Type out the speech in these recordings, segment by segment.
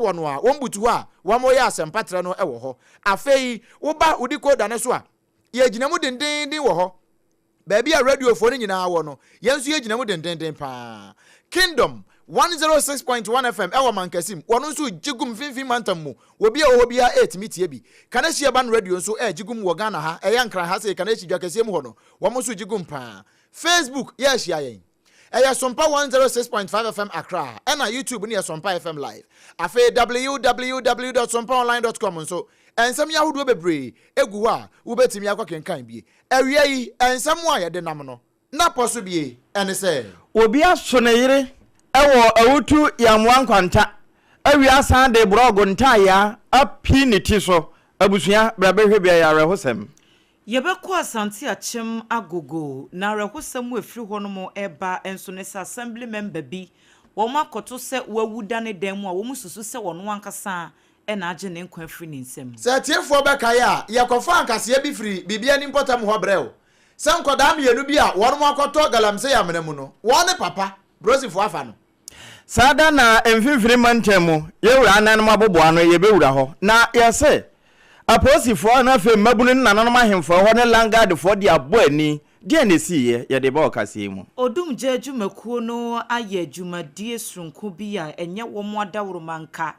wono a wombutu a wamo ya asempatre no ewo ho afei woba udiko da ne so a ye ginamu dendenden wo ho baby a radio phone nyina wo no yenso ye ginamu dendenden pa Kingdom 106.1 FM ewo mankasim wono nso jigum finfin mantam mu obi a wo bia 8 mitie bi kana hia ban radio nso jigum wo Ghana ha eyankran ha se kana hidwa kase mu ho no wo mo so jigum pa Facebook ye hia yen SOMPA 106.5 FM Accra and YouTube near SOMPA FM Live. Afe www.sompaonline.com so and some yahudu bebre eguwa ubetimi akwakenkan bi. Ewia yi and someone ya de namno. Na poso bi ene se obi aso na yire ewo awutu yamwan kwanta. Ewia san de brogo ntaya api ne ti so abusua brabehwe bia yare hosem. Yebeko asante achem agogo na rehosam efiri ho no mo eba enso ne assembly member bi wo makoto se wawuda ne dem a wo mususu se wono ankasa e na age ne nkwa afiri ne nsem se tiefo beka ya yekofa ankasa bi firi bibia ni importam ho brɛw se nkoda mienu bi a wono akoto galamse ya menemu no wone papa brosifo afa no sada na emfimfiri mantemu yewura anan mabobo ano yebewura ho na yese aposifo na fe mabunu nananom ahemfo ho ne langard fo de aboani de na siye ye de ba okase mu odum je adwumakuo no aye adwumadie sronko bi a enye wo mo adawro manka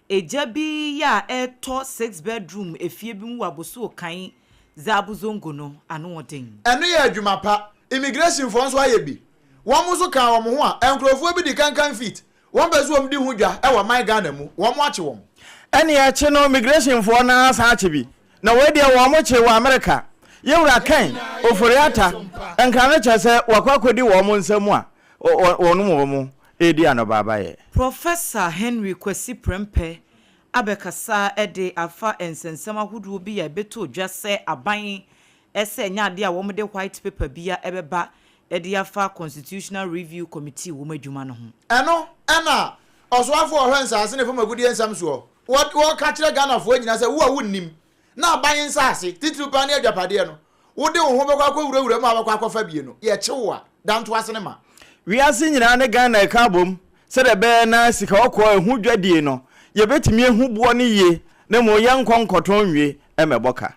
eja bi ya eto 6 bedroom efie bi mu aboso kan zabuzongo no ano woden eno ye adwuma pa immigration fo nso aye bi wo mo so kan wo mo ho a enkrofo bi di kankan fit wo bezu om di hudwa e wo man Ghana mu wo mo ache wo ene ya che no immigration for na sa ache bi na we de wo mo che wo America yewura kan oforiata enka na che se wakwakodi wo mo nsam a wonu mo edi anobaba ye Professor Henry Kwesi Prempe abekasa ede afa ensensem ahodo bi ya beto dwase aban ese nyade a wo mo de white paper bia ebeba ede afa constitutional review committee wo madwuma no ho eno ena osoafo ohwensa ase ne fo magudi ensam so wo ka kire Ghana fo nyina se wo a wonnim na aban nsase titiri pa ne adwapade no wo de wo ho bekwa kwa wurawura mu abakwa akofa bie no ye kyewa danto ase ne ma wi ase nyina ne Ghana ka bom se de be na sika okọ ehu dwadie no ye betimi ehu bo ne ye ne mo yankonkoton nwie emeboka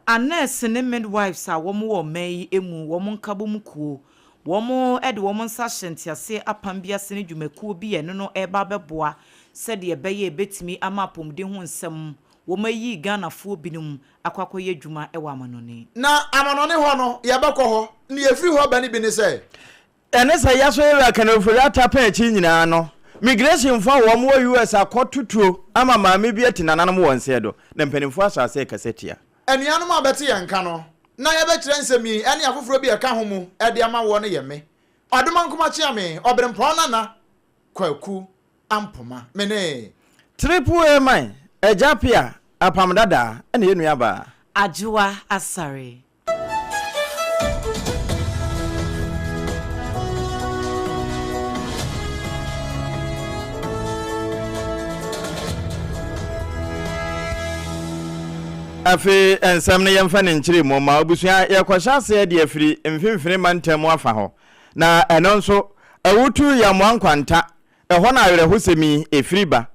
anes ne midwives a wo mo wo mai emu wo mo nkabom kuo wo mo ede wo mo nsa hyentiase apam bia se ne dwumakuo bi ye no eba beboa se de beye betimi ama pomde ho nsem wo mayi Ghana fo binum akwakoye dwuma ewa amanone na amanone ho no ye bekọ ho ne ye firi ho ba ne bi ne se ene se yaso era kana ofori atapa echi nyina no migration for wo mo US akotutuo ama maame bi atinananom wonse do na mpanimfo asase kasetia anuanom abete ye nka no na ye be kire nsemi ene afoforo bi eka ho mu e de ama wo ne ye me odoma nkoma chia me obrempon na kwaku ampoma mene triple A man ejapia APAM DADAA ene ye nuaba ADWOA ASARE afi ensam ne yemfa ne nkire mo ma obusua yekwasha se de afiri mfimfini mantemu afa ho na eno nso awutu ya mwankwanta eho na awere hosemi efiriba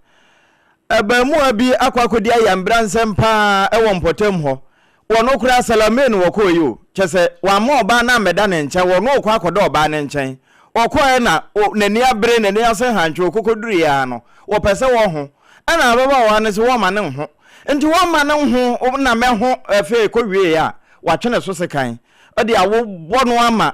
abamu abi akwakodi ayambra nsempa ewo mpotem ho wono kura salamen wokoyo chese wa mo oba na meda ne nche wono okwa akodo oba ne nchen okoe na nani abre nani ase hancho kokoduri ya no wo pese wo ho ana ababa wa ne se wo ma ne ho nti wo ma ne ho na me ho efe ko wie ya watwene so sekan odi awo bono ama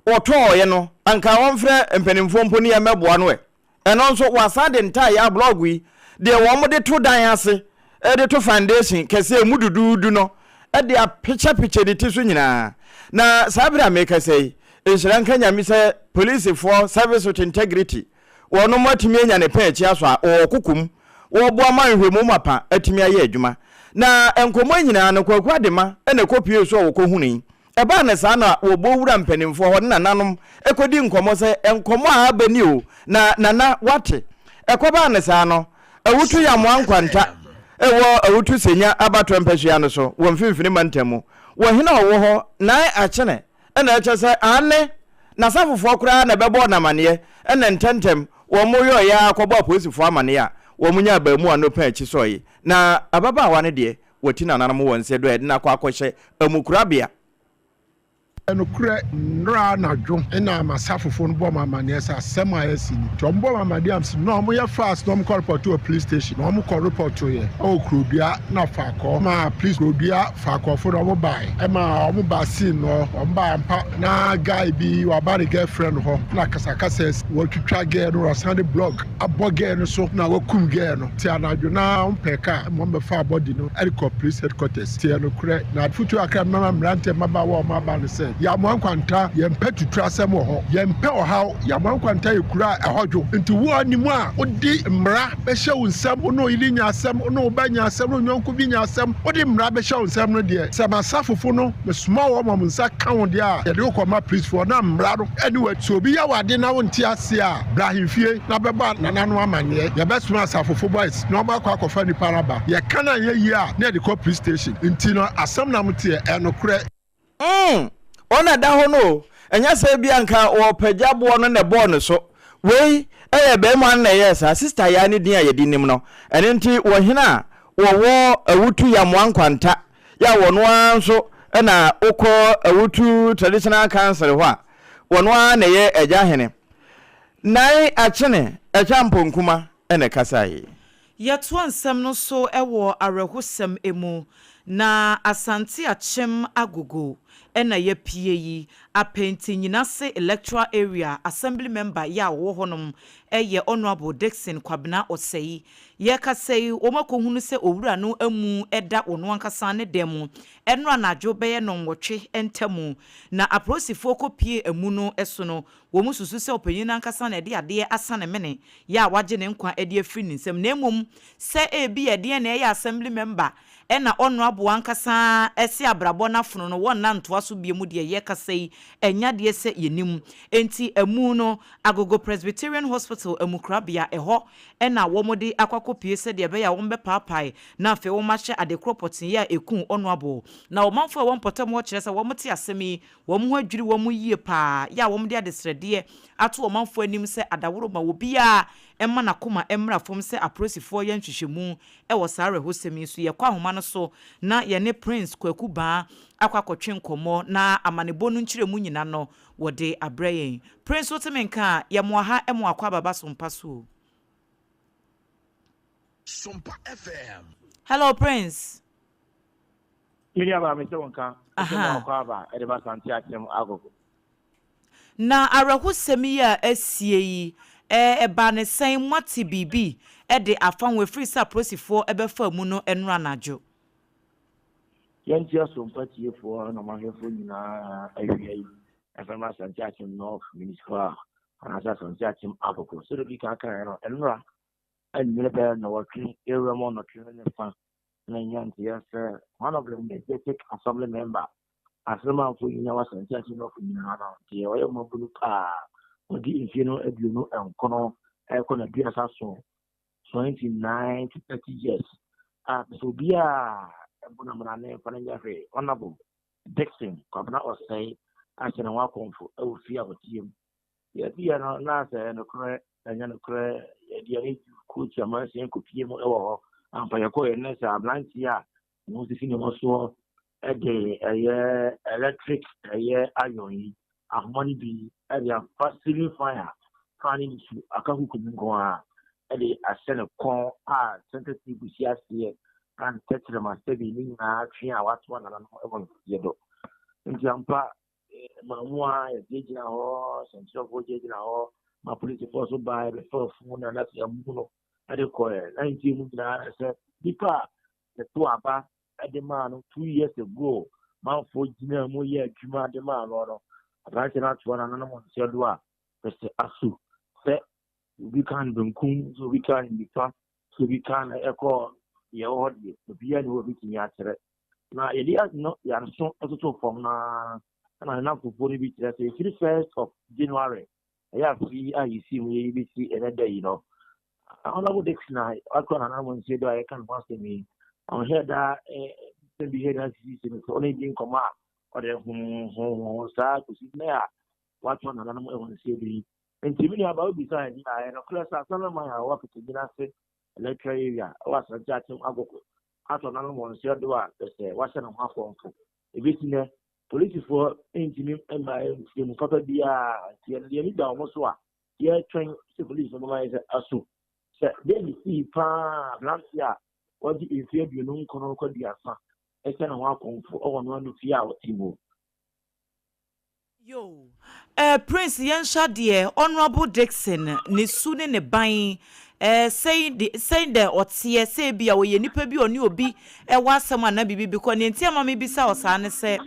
otoye no anka won frɛ mpanimfo mponi ya meboa no eno nso wasade nta ya blog yi de wo mo de to dan ase de to foundation kese mudududu no de a picture de tiso nyina na sabira me kese enhira nka nyame sɛ police for service with integrity wono matimi anya ne pa achi aso a okukum wo bo amanhwemu mapa atimi aye adwuma na enkomo nyina no kwakwa de ma ene kopie so wo kohuni eba na sa na wo bo wura mpanimfo ho na nanom ekodi nkomo se enkomo a abani o na nana wate ekoba na sa no awutu ya mwankwanta ewo awutu senya abato mpahia no so wo mfimfini mantemu wo hena wo ho na achene ena eche se ane na safofo kura na bebo na mane ena ntentem wo moyo ya akobo aposifo amane ya wo munya ba mu ano pa echi so yi na ababa wa ne de wati na nanam won se do e na kwa akɔhye amukurabea no kure nra na dwo na masafofo no bɔ mamane sa asɛm a yɛsi ni tom bɔ mamade am si no mo yɛ fast no mo kɔ report to a police station no mo kɔ report to yɛ o kurobia na fa kɔ ma police kurobia fa kɔ fo no mo bai e ma mo ba sin no o ba ampa na guy bi wa ba ne girlfriend ho na kasakasa wo twitwa girl no rasande blog abɔ girl no so na wo kum girl no ti anadwo na mo peka mo be fa body no e kɔ police headquarters ti no kure na futu akra mama mrante maba wo ma ba no say ya mwankwanta yempe tutu asem ho yempe ohaw ya mwankwanta yekura ehodwo nti wo animu a odi mra be hye wo nsam ono ili nya asem ono ba nya asem no nyonko bi nya asem odi mra be hye wo nsam no de samasafofo no me soma wo ma munsa ka wo de a ye de ko ma police for na mra no anyway so obi ya wade na wo nti ase a brahimfie na be ba nanano amane ye be soma asafofo boys na ba kwa kofa ni paraba ye kana ye yi a na de ko police station nti no asem na mte enokre ona da ho no enya se bia nka wo pagyaboɔ no ne bɔɔ no so wei be mu an na yesa sister ya ne din a yedi nim no ene nti wo hena wo awutu ya mwankwanta ya wo no anso na ukɔ awutu traditional council ho a wo no an na ye agya hene nai achene echa mponkuma ene kasai yɛto nsɛm no so ɛwɔ arɛhosɛm emu na asante achem agogo ena ye pie yi apenti nyina se electoral area assembly member ya wo honom eye honorable Dixon Kwabena Osei ye kasei wo makohunu se owura no amu eda ono ankasa ne demu eno anadwo beye no nwotwe entamu na aprosifo kopie emu no eso no wo mususu se opanyin ankasa na de ade asane mene ya waje ne nkwa ade afri nsem na emom se ebi ede na ye assembly member ena honorable ankasa esi abrabo na fono no wonna ntoa so bie mu de ye kasei enya de se yenim enti emu no Agogo Presbyterian Hospital emukrabia eho ena womode akwakopie se de be ya wombe paapai na afi wo mahye adekropotin ya ekun honorable na wo manfo wo mpotam wo kire se wo mte asemi wo mu adwiri wo mu yie pa ya wo mde adesrede ato wo manfo anim se adaworo ma wo bia emma na koma emra fom se aprosifo ye nhwehwemu e wo sare hosemi so ye kwa homa no so na ye ne Prince Kwaku Ba akwakotwe nkomo na amanebo no nkyeremu nyina no wode abrayen Prince wotemenka ye mo ha emo akwa baba sompa so SOMPA FM. Hello Prince Miriam Amesonka akwa ba edeba santi akem agogo na arahusemi ya asie yi eba ne sen mati bibi de afanwe free saprosifo ebefa mu no enra najo yantia SOMPA tiefo na mahefo nyina ahwia yi efema santi akem north municipal anasa santi akem agogo so bi ka kan no enra and be no working area mo no training fa na yantia say one of them they take assembly member asema for nyina wa santi akem north nyina na tie oyo mo bulu pa odi infino eduno enkono ekona bia saso 29 to 30 years so bia ebuna mrane fananya fe honorable Dixon Kwabena Osei achena wa konfo e ofia otiem ya bia na se no kre anya no kre dia ni coach amanse kopie mo e wo ho ampa yako ene se ablanti a no se fini mo so e de electric iron yi ahmani bi e dia facility fire planning to akahu kungo a e de asene kon a sensitive busiasie and tetre master bi ni na twa a wato na no e won yedo ntiampa mamua e gina ho central go gina ho ma police force by the first one na ya muno ade ko e 90 mu na se dipa the to aba ade man 2 years ago man for gina mo ye adwuma ade man no abranche na to na no mo se do a se asu se we can bunkun so we can be fast so we can echo ye odi bi ya no bi tinya tere na ye dia no ya so to from na fufu ni bi tere say 1st of January ya free IEC mu ye bi si another you know honorable Dixon akwa na mo nse do I can pass me on here that be here that season so only being come or the sa to see na what one na mo nse bi enti mi aba obi sai na no class asala ma ya wa pete gina se electoral area was a judging agoko. After none one said, was an half on for a bit in a political engineer and my copper be the almost what. Here, train police organizer asu. Then see pa Lancia, what the inferior you know, Conoco Diasa. I can walk on for one to fear our team. Yo, Prince Yansha dear, Honorable Dixon, ni sune ne buying, saying the or see, say be away, nipa be on you be, was someone na bibi because in tia mammy be sauce, and say,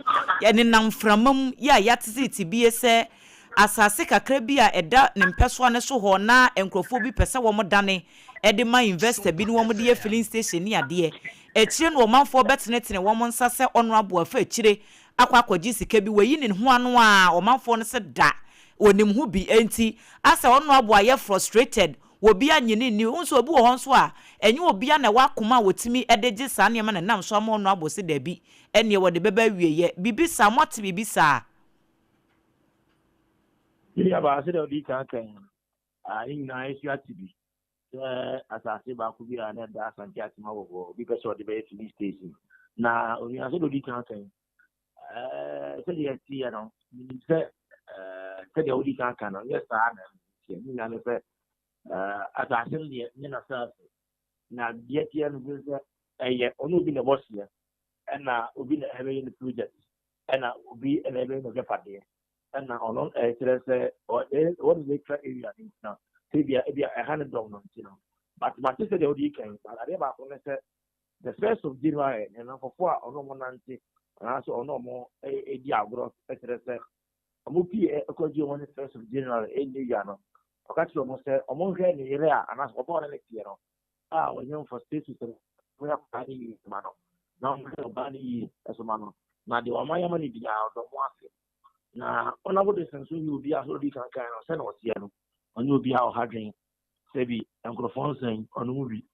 and then from yatsi be a say, as a sick a crabia, a dat, and persona so horna, and crofobia pesa woman dane, edema investor, been one with dear filling station near dear. A chin woman for better net in a woman's sasa honorable affair chile. Akwa jisi kebi we yin ho anu a o manfo no se da onim hu bi enti asa ono abo aye frustrated wo bia nyini ni unso obi wo ho so a enye obi a na wakoma wotimi edeje sa ne ma na nam so ama ono abo se da bi ene wo de beba wieye bibi sa moti bibi sa ya ba se de di kan na isu atibi asase ba ku bi na da asante atima wo bi pe so de be police station na oni ase do di kan said you know, said the Odi Cancano, yes, I know, as I said, the now, yet, only been a boss here, and now will be having in the project, and now will be an event of the party, and now on what is the extra area now? Maybe $100, you know, but my sister, the Odi came, but I never said the 1st of January, and for 4 or 190. And so no more a diagro, etc. A movie because you want the 1st of January in the Yano. Okay, so almost among any area and as upon next year. When you for state system, we have money, mano. Now we have money as a mano. Now the Omaya money be out of one. Now, on our distance, you will be a whole different kind of send us here. And you'll be out having, say, microphones on a movie.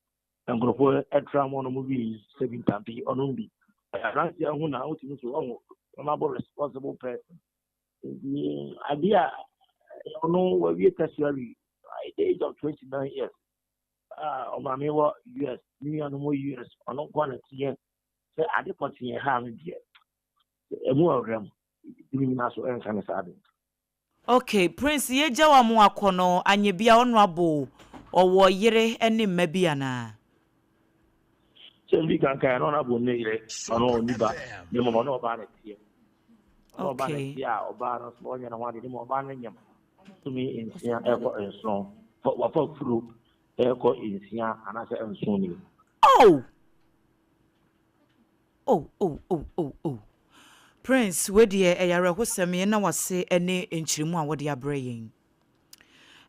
And go a tram on a movie, 7 times on a movie. I who now to honorable responsible person. The idea, you know, where we tertiary at the age of 29 years. Obama was US, New York, US, or not one at the end. Say, I didn't want to have it yet. A more of them, doing us and kind of. Okay, Prince Yejawa Muakono, and ye be honorable, or war yere any mebiana. We can carry on about the moment about it here. Okay. Yeah, about small and wanted more banning to me in Sian Airport and so for what through airport in Sian and I said, and soon. Oh. Prince, where dear Ayara was a me and I was say any in Chimwa what they are braying.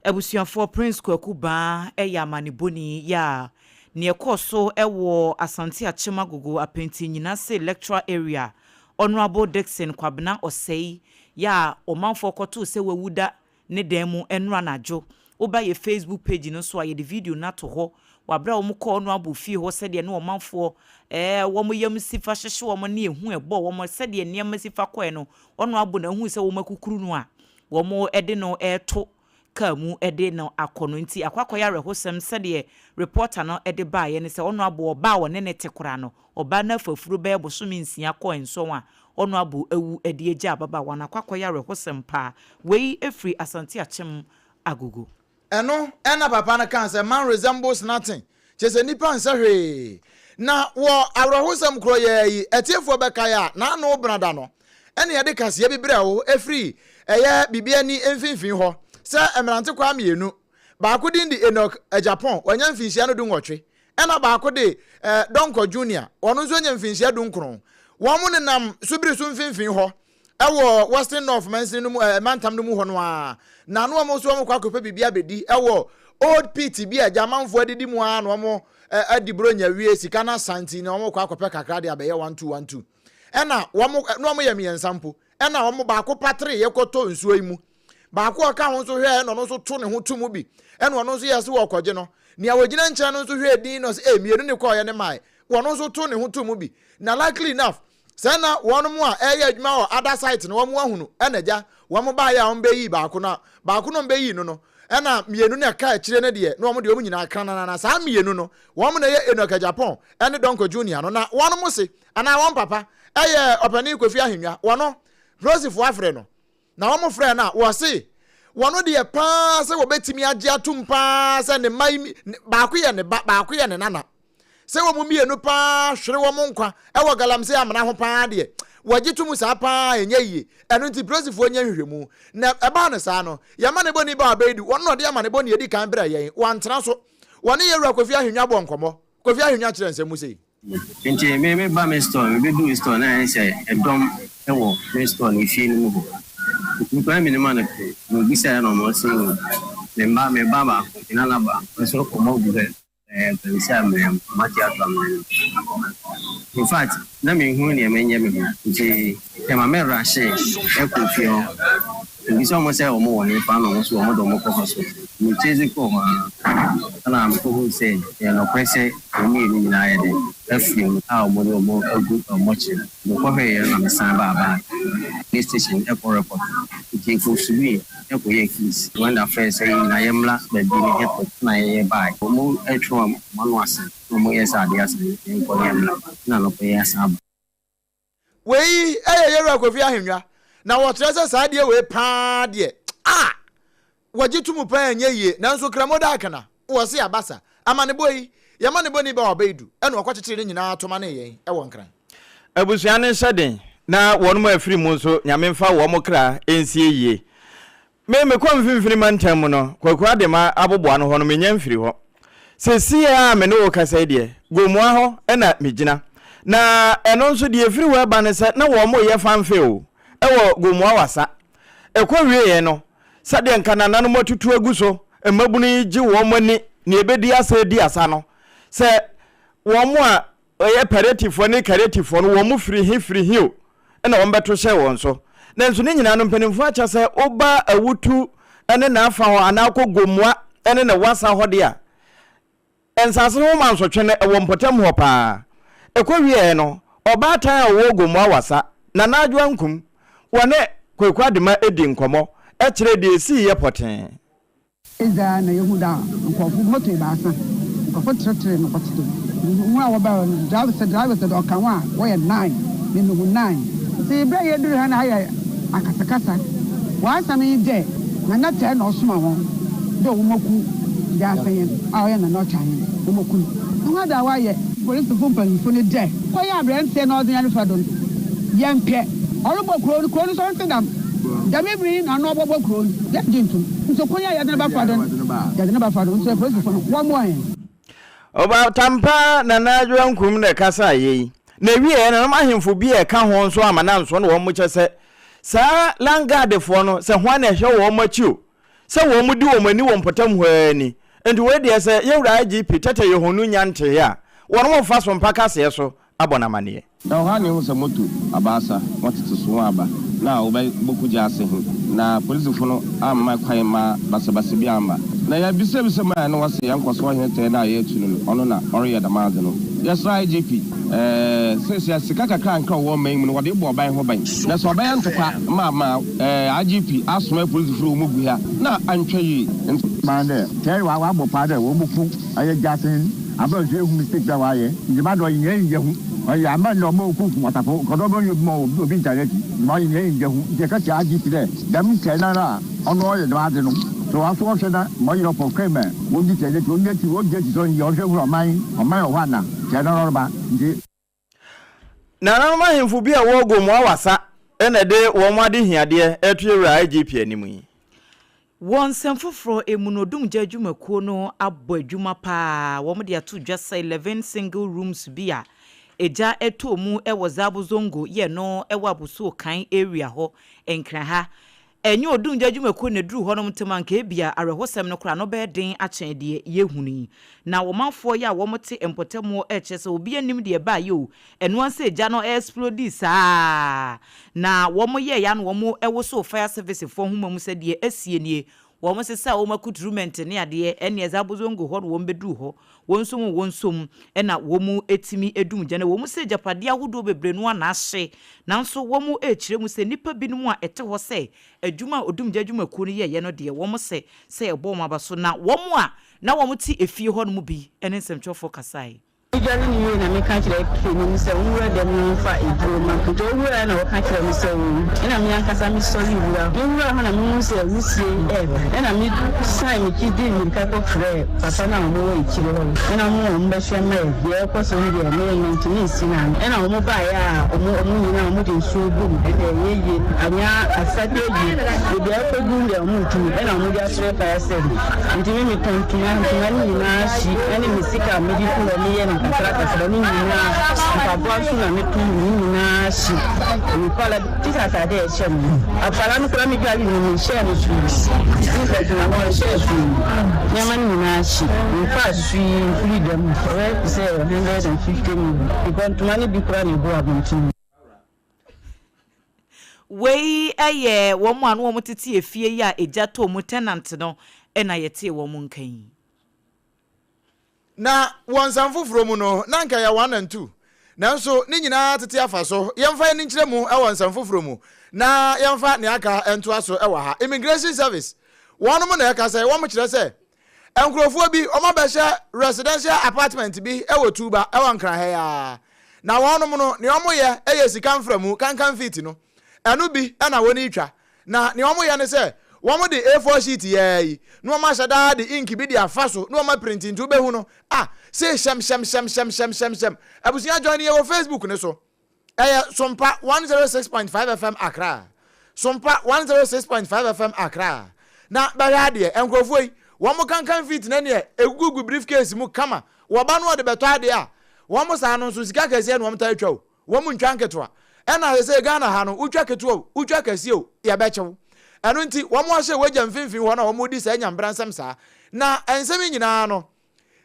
Ebusian for Prince Kwakuba, Ayamani Buni, ya. Near Koso, Ewo, Asante Achimagogo, Apenti, Ninase, lecturer area, Honorable Dixon, Kwabna, or say, ya, or man for Kotu, say, we would ne demo and ranajo. Oba ye Facebook page, no so I the video not to ho, wabra muko honorable fee, who said, ye no man for, woman yam sifa show money, who a boy, woman said, ye near Messifa Queno, honorable, and who is a woman kukrunwa, one more edino air to. Kamu ede no akono nti akwakoya rehosem sede reporter no ede ba ye ne se ono abo ba wone ne tekora no oba na fafuru be bosomi nsia ko enso a ono abo ewu ede eje ababa wana akwakoya rehosem pa wei efri Asante Achem agogo eno ena papa na kan se man resembles nothing chese nipa nsa hwe na wo arehosem kro ye etiefo beka ya na no brada no ene ye de kase bibire wo efri eye bibiani emfinfin ho se emerante kwa mienu baako din di Enoch Japan wanya mfinsia no du nwotwe ena baako de Donko Junior wono nso nya mfinsia du nkron wo mo nenam subiri so mfinfin ho ewo Western North Mansin no mu mantam no mu ho no a na no mo so mo kwa kopa bibia bedi ewo Old PT bi ajamanfo adidi mu a no mo adibro nya wie sika na santi na mo kwa kopa kakra de abeye 1212 ena wo mo no mo yam yensampo ena wo mo baako patre yekoto nsuo imu baako aka ho so hwe no so to ne ho tumu bi eno no so yase wo kwaje no nia wagina ncha no so hwe din no se mienu ne kwa ye ne mai wono so to ne ho tumu bi na likely enough say na wono mu a eya adwuma o other site no wo mu ahunu enaja wo mo ba ya on be yi baako no be yi no ɛna mienu na ka akyire ne de no wɔn de wɔn nyinaa kan na saa mienu no wɔn na yɛ Enoka Japan ɛne Donko Junior no na wɔn mo se ana wɔn papa ɛyɛ ɔpani Kofi Ahennwa wɔn Rosefo afre no na wɔn frɛ na wɔ se wɔn de pa sɛ wɔbɛtimi agye atum pa sɛ ne mai baako yɛ ne baako yɛ ne nana sɛ wɔn mienu pa hwere wɔn nkwa ɛwɔ galamsey amana ho pa de wagye tum saa pa enye yie ɛno nti Rosefo nya hwehwɛmu na ɛba ne saa no yɛma ne boni ba abɛdu wɔn no de ama ne boni edi kan bra yɛn wɔntena so wɔn yɛ wura Kofi Ahennwa bɔ nkɔmɔ Kofi Ahennwa kyerɛ nsɛm mu sei nti me ba me store me do store na sɛ ɛdɔm ɛwɔ me store ne fie no mu hɔ nkwa me ne ma no no bisa na mo se me ba ina na ba so kɔmɔ bi hɛ pensa me mati atam in fact na me hu ne me nyɛ me nti e ma me rashe e ko fie ho nti so mo sɛ o mo wɔ ne fa no so o mo do mo kɔ so me cheze ko ma ana me ko hu sɛ e no kwese ni ni na yɛ de afim a o mo do mo agu o mo chi mo ko hɛ yɛ na me san ba police station e ko report nti ko subi e ko yɛ keys when the first say na yɛ mla ba bi ne heto na yɛ ba mo etro mo no ase mo yɛ sa de ase e ko yɛ mla na no ko yɛ sa wei ɛyɛ wura Kofi Ahennwa na wɔtrɛ sɛ saa deɛ wei paa deɛ wagye tum pa enye yie nanso kramoda akana wo se abasa amane boyi yɛma ne boni ba ɔbɛdu ɛna ɔkɔkyekyere ne nyinaa toma ne yɛn ɛwɔ nkran abusua ne hyɛden na wɔn mu afiri mu nso nyame mfa wɔn mo kra ensie yie me kɔ mfimfini mantam mu no kwakwa de ma aboboa no hɔ no menya mfiri hɔ sesi a me ne wo kasa deɛ gomoa hɔ ɛna megyina na ɛno nso de afiri wɔ ba ne sɛ na wɔn mo yɛ fanfe o ɛwɔ gomoa wasa ɛkɔ wie yɛ no sɛdeɛ nkanana no matutu agu so mmabunu gye wɔn mani ne ebedi asa di asa no sɛ wɔn mo a ɛyɛ paratifo ne karatifo no wɔn mo firi hi o ɛna wɔn bɛto hyɛ wɔn so na nso ne nyinaa no mpanimfo akyɛ sɛ oba awutu ɛne na afa hɔ anakɔ gomoa ɛne na wasa hɔ de a ɛnsase ho ma nsɔtwe no ɛwɔ mpɔtam hɔ paa ɛkɔ wie no ɔbaatan a wɔwɔ gomoa wasa na naadwa nkum wɔne kwakwa de ma edi nkɔmɔ ɛkyerɛ de esi yɛ pɔtɛn eza na yehuda nkɔfo moto baasa nkɔfo tretre no kɔtito mu a wɔba no driver sɛ ɔka wa wɔyɛ 9 me no 9 sɛ bra yɛ duru ha na ayɛ akasakasa wɔasam yi de na na tɛ na ɔsoma wɔn de wɔmoku de asɛn a ɔyɛ na na ɔkyan wɔmoku no da wɔyɛ police mpanyinfo ne de kɔyɛ abrɛnte na ɔde ya no fa do yɛmpɛ ɔrobɔ kuro no so ntedam Jamibri na no bobo kro ya jintu nso konya ya de ba fa don ya de ba fa don nso police fo no wo mo an oba tampa na naadwa nkum na kasa yi na wie na mahemfo bi e ka ho nso amana nso na wo mo kyese saa langard fo no se ho na hwe wo mo chi o se wo mo di wo mani wo mpotam ho ani enti we de se yewura GP tete ye honu nyante ya wo no fa so mpa kase so abona mane na ho ne ho se moto abasa motete so aba na obai boku jase ho na police fo no amma kwan ma basabase bi amba na ya bisebise ma na wase yankoso ho hete na ya etu no ono na ore ya damaze no yes IGP sese sika kakra nka wo man mu no wode bo oban ho ban na so oban ntopa ma IGP asoma police fo mu gu ha na antwayi mande tell wa bo pa de wo buku aye jasen aba je hu mistake da wa ye njeba do yin ye hu oya ma no mo ku matapo kodogo yo mo obi ntareti ma yin ye hu je ka cha IGP de dam tena na ono ye da de no so aso o sheda mo yiro po keme wo di tele to ndeti wo je ti so yo hwe huro man o man o hana je na roba ndi na na mahemfo bi a wo go mo awasa ene de wo mo ade hiade etuyewura IGP animu yi Won semfoforo emunodum jadwumakuo no abɔ adwuma paa wo mo de ato dwasa 11 single rooms bia eja eto mu ewo zabo zongo ye no ewo abuso kan area ho enkran ha enye odum jadwumakuo ne duru ho no mtemanka ebia arehosem no kra no be den achen de yehunu na wo manfo ya wo mote empotemo echese obi anim de ba yo eno anse eja no explode saa na wo mo ye ya no wo mo ewo so fire service fo huma mu se de asienie wo mo se sa wo makutrument ne ade ene ezabozongo ho wo mbedu ho wonsom ena wo mu etimi edum gye na wo mu se japade ahodo bebre no na ahye nanso wo mu ekire mu se nipa binom a ete ho se adwuma odum gye adwuma ku ne ye no de wo mo se ebo ma baso na wo mu a na wo mu ti efie ho no mu bi ene nsɛmtwofo kasai Ijari ni na me ka kire ni se nwura dem no fa idroma to nwura na wo ka kire mi se ina mi ankasa mi sori wura nwura ho na mi se wusie ina mi sai mi kidi mi ka ko kire papa na mo wo ikire ho ina mo mba hwe ma ye ko so ni de me ntini sina ina mo ba ya mo nyina mo de nsu gum ye anya asade yi de ko gum de mo ntumi ina mo ja sre pa se ntimi mi tontuma ni na shi ani mi sika mi di ko ni ye Trata saloni na mpaboa so na metu na shi ni pala tisa de shem afala no kra mi gali ni share no su ni na mo share su nyama ni na shi ni fa su freedom we say 150 because to many bi kra ni go abontin we eye wo mo anu wo tete efie ya eja to mo tenant no e na yete wo mo nkan na wonsam foforo mu no na nka ya 1 and 2 nanso ni nyina tete afa so yemfa ni nkyere mu e wonsam foforo mu na yemfa ne aka ento aso e wa ha immigration service wonu mu na ya ka say wo mo kire say enkrofo bi o ma be hye residential apartment bi e wo tuba e wan kra ha ya na wonu mu no ne o mo ye e ye sika mframu kankan fit no enu bi e na woni twa na ne o mo ye ne say womo de A4 sheet yayi no ma shada de ink bi de afaso no ma printing to be hu no say sham abusia join ye wo Facebook ne so SOMPA 106.5 FM Accra SOMPA 106.5 FM Accra na ba de enkrofo yi womo kankan fit na ne egugu briefcase mu kama wo ba no de beto ade a womo sa no so sika kase no womo ta atwa womo ntwa nketo a na se Ghana ha no utwa keto utwa kase o ya be chew anu nti wo mo ahye wagya mfimfin ho na wo mo di sa nyambransam sa na ensem nyina no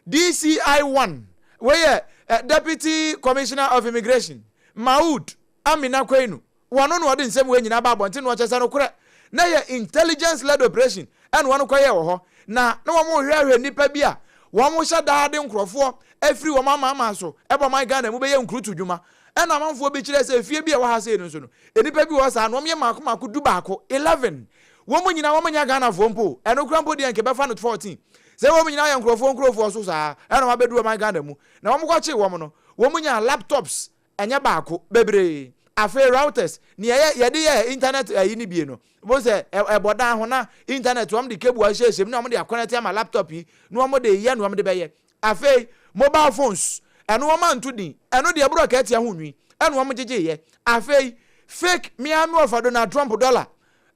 DCI1 where Deputy Commissioner of Immigration Maud Amina Kwenu wono no de nsem we nyina ba bonte no chese no kure na ye intelligence led operation and wono kwaye wo ho na wo mo hwehwe nipa bi a wo mo hya daade nkrofo afri wo mama so ebo my Ghana mu be ye nkrutu dwuma ena manfo bi kire se fie bi e wa ha se no so no enipa bi wo sa no me mako du baako 11 wo mo nyina wo mo nya Ghana fo mpo eno krampo de nke be fa no 14 se wo mo nyina ya nkrofo so sa ena ma bedu my Ghana mu na wo mo kwache wo mo no wo mo nya laptops enya baako bebre afa routers ni ye de ye internet ayi ni bie no bo se eboda ho na internet wo mo de cable ahyehyem na wo mo de connect ama laptop yi no wo mo de ye no wo mo de be ye afa mobile phones eno wo man to din eno de ebro ka tia ho nwi eno wo mo jeje ye afei fake Miami of Donald Trump dollar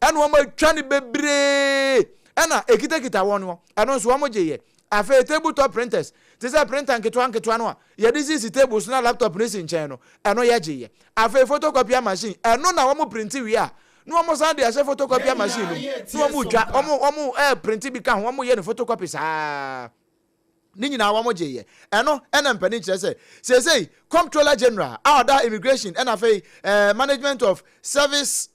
eno wo mo twa ne bebre ena ekitakita won wo eno so wo mo je ye afei tabletop printers tese printer nketwa no a ye de sisi tables na laptop ne sin chen no eno ye je ye afei photocopy machine eno na wo mo print wi a no wo mo san de ase photocopy machine no wo mo twa wo mo print bi ka ho wo mo ye ne photocopy saa ni nyina wa mo je ye eno ena mpani kire say Comptroller General order immigration and afei management of service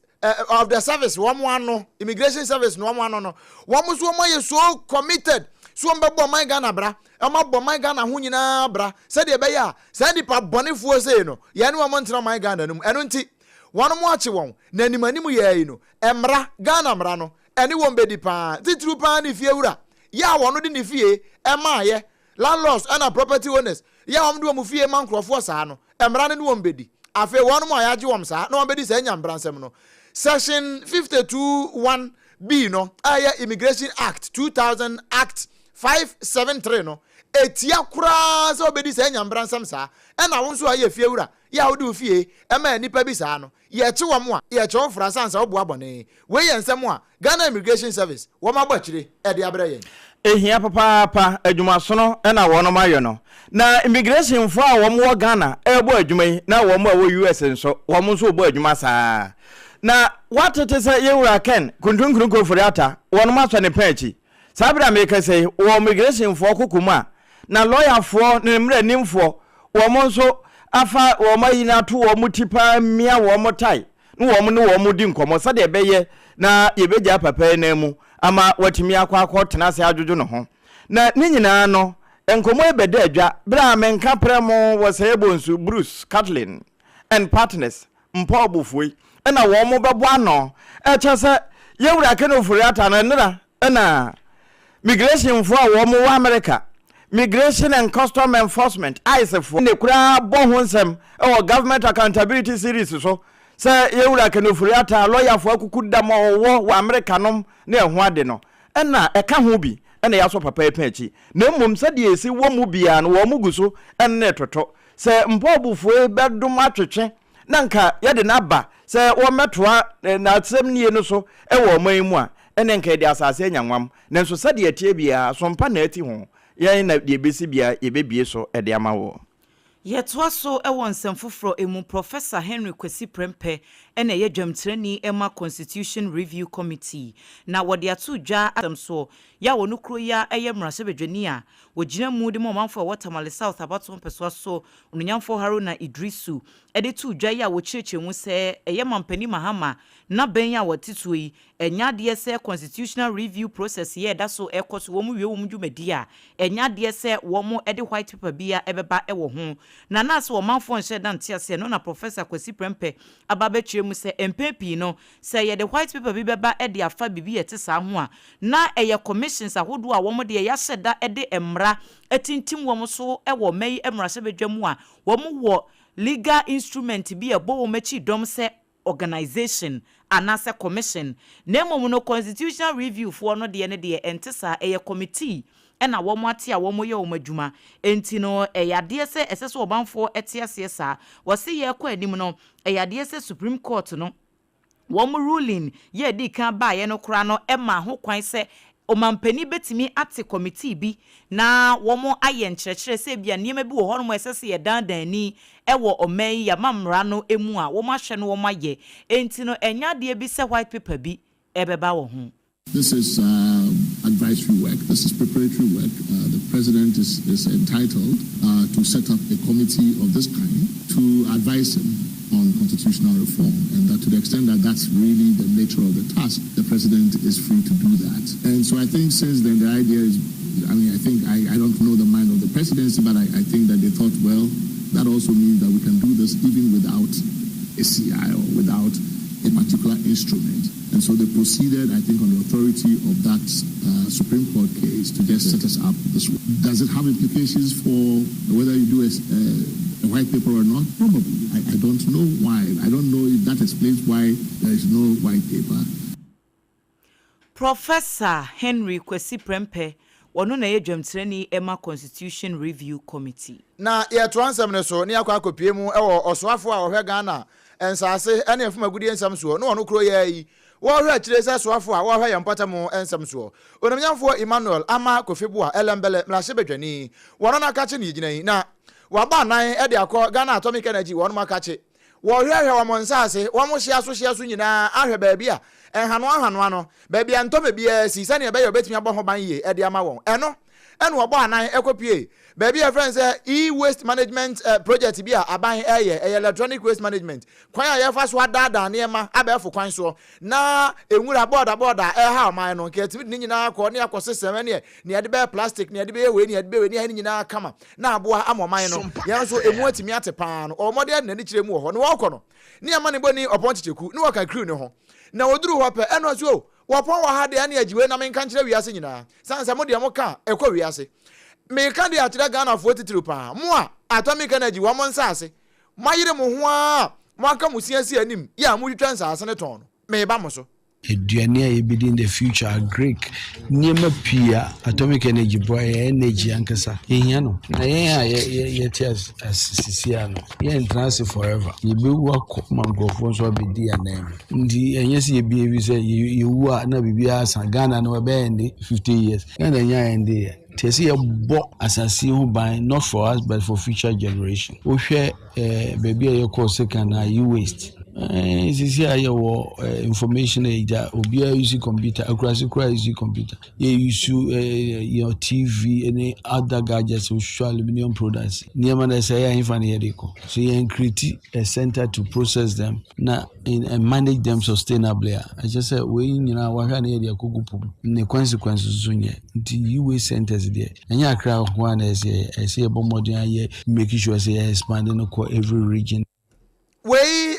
of the service wo mo ano immigration service no mo ano no wo mo so mo ye so committed so mbebo man Ghana bra e ma bo man Ghana ho nyina bra se de be ya se di pa bonefuo sei no ye ne wo mo ntena man Ghana no eno nti wono mo ache won na animanimu ye yi no emra Ghana mra no ene wo mbedi pa titru pa ni fie wura ya wono de ni fie ema ye landlords and property owners ya won de wo fie man krofo saa no emra ne wo mbedi afi wono mo ayaje wom saa na wo mbedi saa nyambransem no section 52(1)b no aya Immigration Act 2000 Act 573 no etia kura so obedi saa nyambransem saa na won so aye fie wura ya wo de fie ema nipa bi saa no ye che wo mo a ye che wo fra sansa wo boa bone we ye nsem a Ghana Immigration Service wo ma gba kire e de abra ye ehia papa adwumasono na wono mayo no na immigration fo a wo mo Ghana ebo adwuma yi na wo mo a wo US nso wo mo so bo adwuma saa na watete se yewura ken kuntunkuru ko furiata wono maso ne panchi sabira make say wo immigration fo kokuma na lawyer fo ne mra nimfo wo mo nso afa wo mayina to wo mutipa mia wo mo tai no wo mo di nkomo sade beye na yebeja papa na mu ama watimi akwa tena se adwojo no ho na ne nyina no enkomo ebede adwa bra menka premo wasebonsu Bruce Catlin and partners mpa obufuyi na wo mo bebo ano chese yewura ke no furiata na nra na migration for a wo mo wa America Migration and Custom Enforcement ISF ne kura bo ho nsem government accountability series so say yewura ke no furiata lawyer for akuku da mo wo America nom na eho ade no na eka ho bi na yaso papa epanchi na mmom se de esi wo mu bia no wo mu guso na etoto se mpo obufuo bedum atwetwe na nka ye de na ba se wo metoa na atsem nie no so wo man mu a ene nka de asase nyanwam na nso se de etie bia sompa na ati ho ye na de besi bia ye bebie so de ama wo Yetwa so ewo nsem foforo emu Professor Henry Kwesi Prempe ene ye dwamtrani ema Constitution Review Committee na wode atu dwa atam so ya wonu kro ya eye mrasebedwani a wogina mu de momanfo Watermale South abato mpeso so onunyamfo Haruna Idrisu ede tu dwa ya wo cheche mu se eye mampani Mahama na ben ya wotito yi enya de se constitutional review process ye da so ekoso wo mu wie wo mu dwumadi a enya de se wo mu ede white paper bia ebeba ewo ho na nas wo manfo nhyɛ dante ase no na Professor Kwesi Prempe ababetwe mu se MPP no se ye the white paper bi beba e de afa bibi yete sa ho a na eye commissions ahodo a wo mo de ya hyɛda e de emra etintim wo mo so e wo mai emra se bedwam a wo mo wo legal instrument bi e bo wo machi dom se organization anase commission na emom no constitutional review for no de ne de entesa eye committee ena wo mo ate a wo mo ye wo madwuma enti no eyade se esese obanfo etiase sa wo se ye kwa anim no eyade se Supreme Court no wo mo ruling ye di kan ba ye no kra no ema ho kwan se omampani betimi ate committee bi na wo mo aye nkyerɛkyerɛ se bia niema bi wo ho no mo esese ye dandan ni ewo oman ya mamra no emu a wo ma hwɛ no wo ma ye enti no enya de bi se white paper bi ebeba wo ho. This is advisory work. This is preparatory work. The president is entitled to set up a committee of this kind to advise him on constitutional reform, and that to the extent that that's really the nature of the task, the president is free to do that. And so I think since then the idea is, I don't know the mind of the presidency, but I think that they thought, well, that also means that we can do this even without a CI or without a particular instrument. And so they proceeded, I think, on the authority of that Supreme Court case to just set us up this way. Does it have implications for whether you do a white paper or not? Probably. I don't know why. I don't know if that explains why there is no white paper. Professor Henry Kwesi Prempe wonu na yedwamtrani ema Constitution Review Committee. Na ye to ansem ne so ne akwa akopie mu ewo osoafo a ohwe Ghana ensase ene afuma gudi ensam so no ono kro yayi wo hwe akire se soafo a wo hwe yampata mu ensam so onamnyamfo Emmanuel ama Kofibua elembele mlahye bedwani wono na kache ne yigina na waba nan e de akọ Ghana Atomic Energy wono makache wo hwe wo monsase wo mo hia so nyina ahwe ba bia enhano ano ba bia ntome bia si sane be yobetimi abọ ho ban ye e de ama won eno obo anan ekopie ba bia friends e-waste management project bia aban electronic waste management kwan ya fa so adada na ema abefo kwan so na enwura border ha man no ke timi nyina akọ ne akosesem ne de be plastic ne de be we ne de be we ne nyina kama na aboa amoman no yan so emu atimi atepa no omode na ni kire mu ho no wokọ no ne ama ne boni opon chicheku ne waka crew ne ho na oduru ho pe eno so wopon wa ha de ane agiwe na menka nkire wiase nyina sansa mo de mo ka ekọ wiase me ka de atira Ghana fo titiri pa mo a Atomic Energy wo mo nsase mayire mo ho a mo aka mo siasi anim ya mo twitwa nsase ne ton no me ba mo so aduane a yɛbɛdi in the future Greek niema pia Atomic Energy boy energy ankasa yɛhia no na yɛn a yɛte asisia no yɛn trans forever yɛbɛwu akɔ mankrofo nso abɛdi anan ndi ɛnyɛ sɛ yɛbie bi sɛ yɛwu a na bibia asa Ghana no bɛyɛ 50 years Ghana nya yɛn Tesi a bo asasi ho ban not for us but for future generation. Ohwe baby a yɛkɔ second na e-waste Sisi aye wo information age obi use computer akurasi kura use computer you use your TV any other gadgets social aluminium products niam na say ya infa na yedeko so you create a center to process them na and manage them sustainably. I just say we nyina wa hwa na yede akogupu ne consequences so nye nti UA centers there anya akra ho na say bomodin aye make sure say expanding across every region. Wei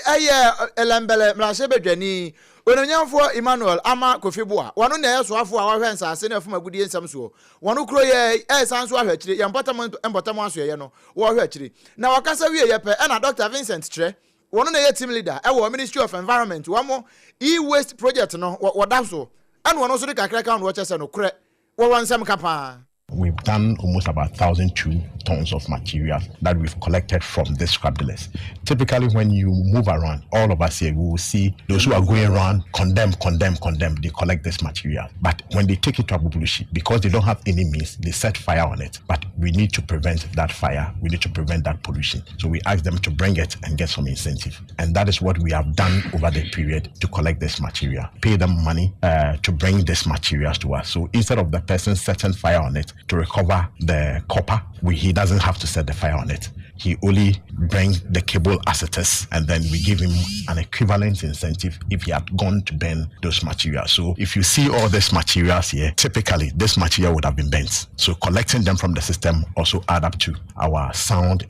elembele mrashe bedwani ononyamfo Emmanuel ama Kofibua wano na yesoafo a wahwe nsase na afuma gudie nsam so wano kro ye sanso ahwe akire ya mbotam aso ye no wo ahwe akire na wakasa wie ye pe na Dr. Vincent Tre wano na ye team leader wo Ministry of Environment wamo e-waste project no woda so anu wano so de kakra ka no chese no kre wo wansam kapa. We've done almost about 1,002 tons of materials that we've collected from the scrap dealers. Typically, when you move around, all of us here, we will see those who are going around, condemn, they collect this material. But when they take it to Abubulushi, because they don't have any means, they set fire on it. But we need to prevent that fire. We need to prevent that pollution. So we ask them to bring it and get some incentive. And that is what we have done over the period to collect this material. Pay them money to bring these materials to us. So instead of the person setting fire on it, to recover the copper, he doesn't have to set the fire on it. He only brings the cable as it is, and then we give him an equivalent incentive if he had gone to burn those materials. So if you see all these materials here, typically this material would have been burnt. So collecting them from the system also add up to our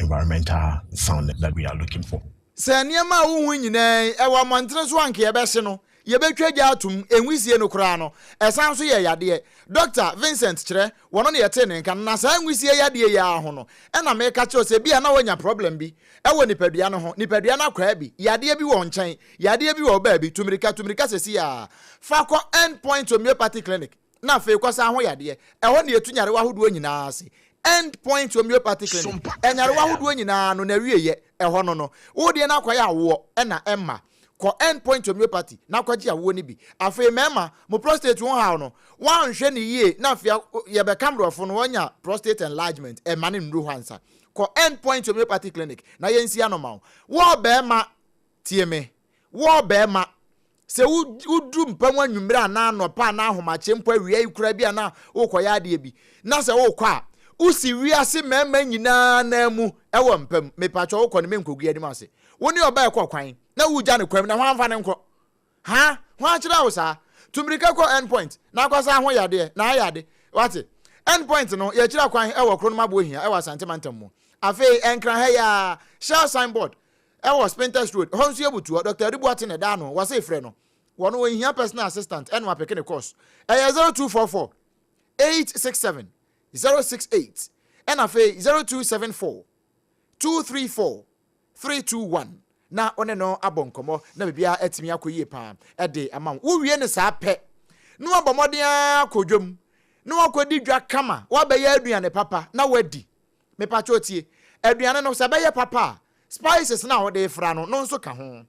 environmental sound that we are looking for. Seniama uhu nyine ewa mantre so anke yebese no yebetwa gya atum enwisie no kura no esan so ye yade Dr. Vincent Tre wono ne yete ne nkan na sa enwisie yade ya ho no na me ka che ose bia na wonya problem bi ewo nipadua no ho nipadua na kwa bi yade bi wo nchen yade bi wo ba bi tumirika sesi ya fa ko endpoint homeopathy clinic na fe ko sa ho yade eho ne yetunyare wa hodo nyina ase endpoint homeopathy clinic enyare wa hodo nyina no na wieye eho no wo de na kwa ya wo na emma ko endpoint homeopathy na kwaji awo ni bi afi mema mo prostate won ha no wan hwe ni ye na afia ye be camera fo no wonya prostate enlargement e mane nru hansa ko endpoint homeopathy clinic na yensi anoma wo be ma tieme wo be ma se udu mpam anwumre na anopa na ahoma chempo awia ikura bi na wo koya ade bi na se wo kwa usi wiase mema nyina na mu ewo mpam mepacho wo ko ne menkogu adi ma se woni oba ekọ kwan na wuja ne kwam na hwanfa ne nkọ ha hwan kira wo sa tumrika ko endpoint na kwasa ho yade na yade wate endpoint no ye kira kwan ewo kro no mabo hia ewo santemantam mu afi enkra ha ya shell signboard ewo Spinters Road honsu ebutu Dr. Ribuati ne da no wase frɛ no wono wo hia personal assistant eno apeke ne course 0244 867 068 and afi 0274 234 321 na one no abonkomo na bibia atimi akoyie pa ede amam wo wie ne saa pe no abomoden akodwom no akodi dwa kama wa be ya aduane papa na wadi me pa chotie aduane no se be ye papa spices na wo de fra no nso ka ho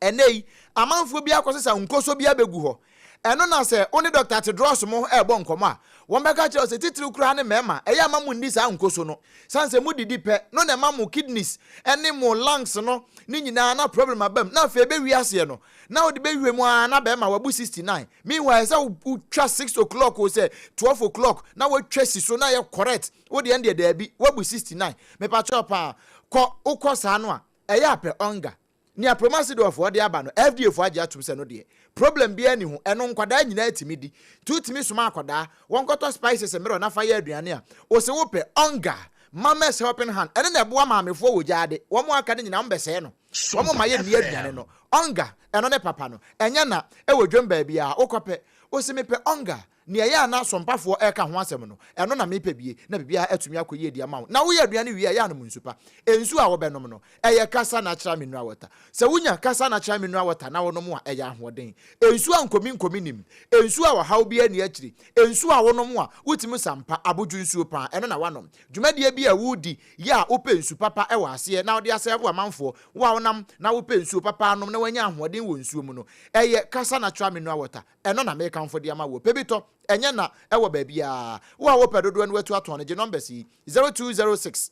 enei amanfo bi akosesa nkoso bi abegu ho eno na se oni Dr. Tedros mo bonkomo a won be ka che se titiri kura ne mema eya mamu ndi sa nkoso no sanse mu didi pe no na mamu kidneys ene mo lungs no ni nyina na problem abam na fe be wiase no na wo de be hwe mu na be ma wabu 69 meanwhile say u twa 6 o'clock o say 12 o'clock na wo twa si so na ye correct wo de ende da bi wabu 69 me pa chopa ko ukosa no a eya pe onga ni apromasido of what aba no FDA fo agya atum se no de problem bi ani hu eno nkwada nyina atimidi tutimi soma akwada wonkoto spices emero na fa ya aduane a o se wo pe onga mama's helping hand ene na boa maamefo wo gyade wo mo aka de nyina mbese no wo mo maye ni aduane no onga eno ne papa no enya na ewo dwom ba bia okope o se me pe onga ni ya na sompafo eka ho asem no eno na mepe bie na bibia atumi akoye di ama na wo ya aduane wi ya no munsupa ensu a wo benom no eye kasa natural mineral water se wunya kasa natural mineral water na wonom a eye ahoden ensu a nkomi nim ensu a haw bia ni akiri ensu a wonom a wutimi sampa aboju nsu pa eno na wanom dwumadie bia wudi ya ope ensu papa e wa ase na wo de ase amanfo wo a wonam na wo pe ensu papa anom na wanya ahoden wo nsu mu no eye kasa natural mineral water eno na me kanfo di ama wo pebito enya na ewo babia wo a wo pedodo anu atu ato ne number si 0206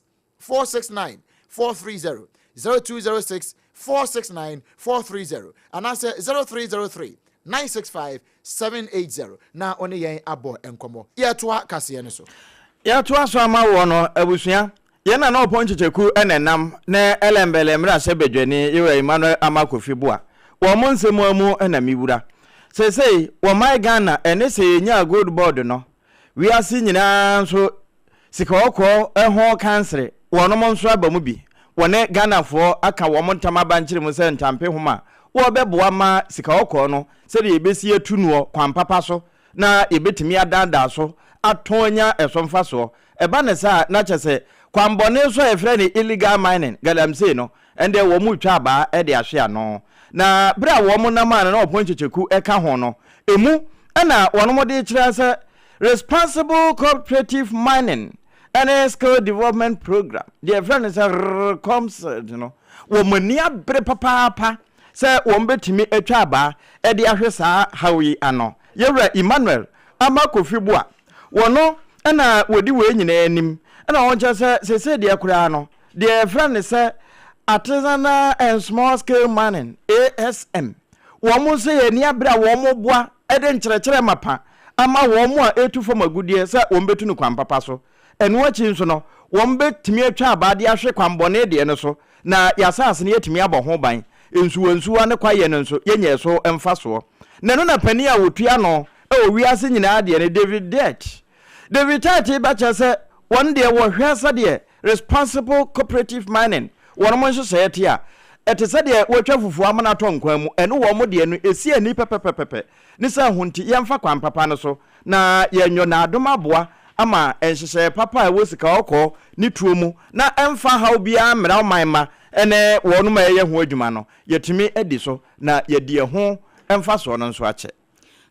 469 430 0206 469 430 and answer 0303 965 780 na oni yen abo enkomo yeto kase ne so yeto aso ama wo no abusua yena na oponchecheku enenam na elembele mra se bedwani yewe Emmanuel Amakofibua wo mo nsemu amu enamiwura sesei wo mai Ghana ene se nya gold board no we asi nyina so sikawoko eho cancer wono mo nso abamu bi wone Ghana fo aka wo mo ntama banchire mu se ntampe homa wo beboa ma sikawoko no se de ebesi atunuo kwampapa so na ebetimi adanda so atonya esomfa so eba ne sa na chese kwambone so efre ni illegal mining galamse no ende wo mu twa ba e de ahwe no na bra wo mu na ma na oponchecheku eka ho no emu na wono mo de kire se responsible cooperative mining and skill development program the friend is comes wo mani abre papa se wo betimi atwa ba e de ahwe saa hawi ano yewra Emmanuel Amakofibua wono na wodi we nyina anim na won che se de akura no the friend is artisanal and small scale mining ASM wo mo se ye ni abra wo mo boa e de nkyerɛkyerɛ mapa ama wo mo a etu fo magudie se wo betu no kwampapa so enu achi nso no wo betimi atwa abade ahwe kwambone de ne so na yasase ne yetimi abɔ ho ban ensuwa ne kwaye ne nso yenye so emfa so na no na pani a wotua no e wiase nyina de ne David Tate ba chese won de wo hwasa de responsible cooperative mining won mo nso sayete a etese de wotwa fufu amana to nkwan mu eno wo mo de no esi ani pepepepepe ni sa hunti yemfa kwampapa no so na yenyo na adoma boa ama enhyehyɛ papa a wosika okɔ ni tuo mu na emfa haw bia mra manma ene wonu ma ye ho adwuma no yetimi edi so na yedi ho emfa so no nso akyɛ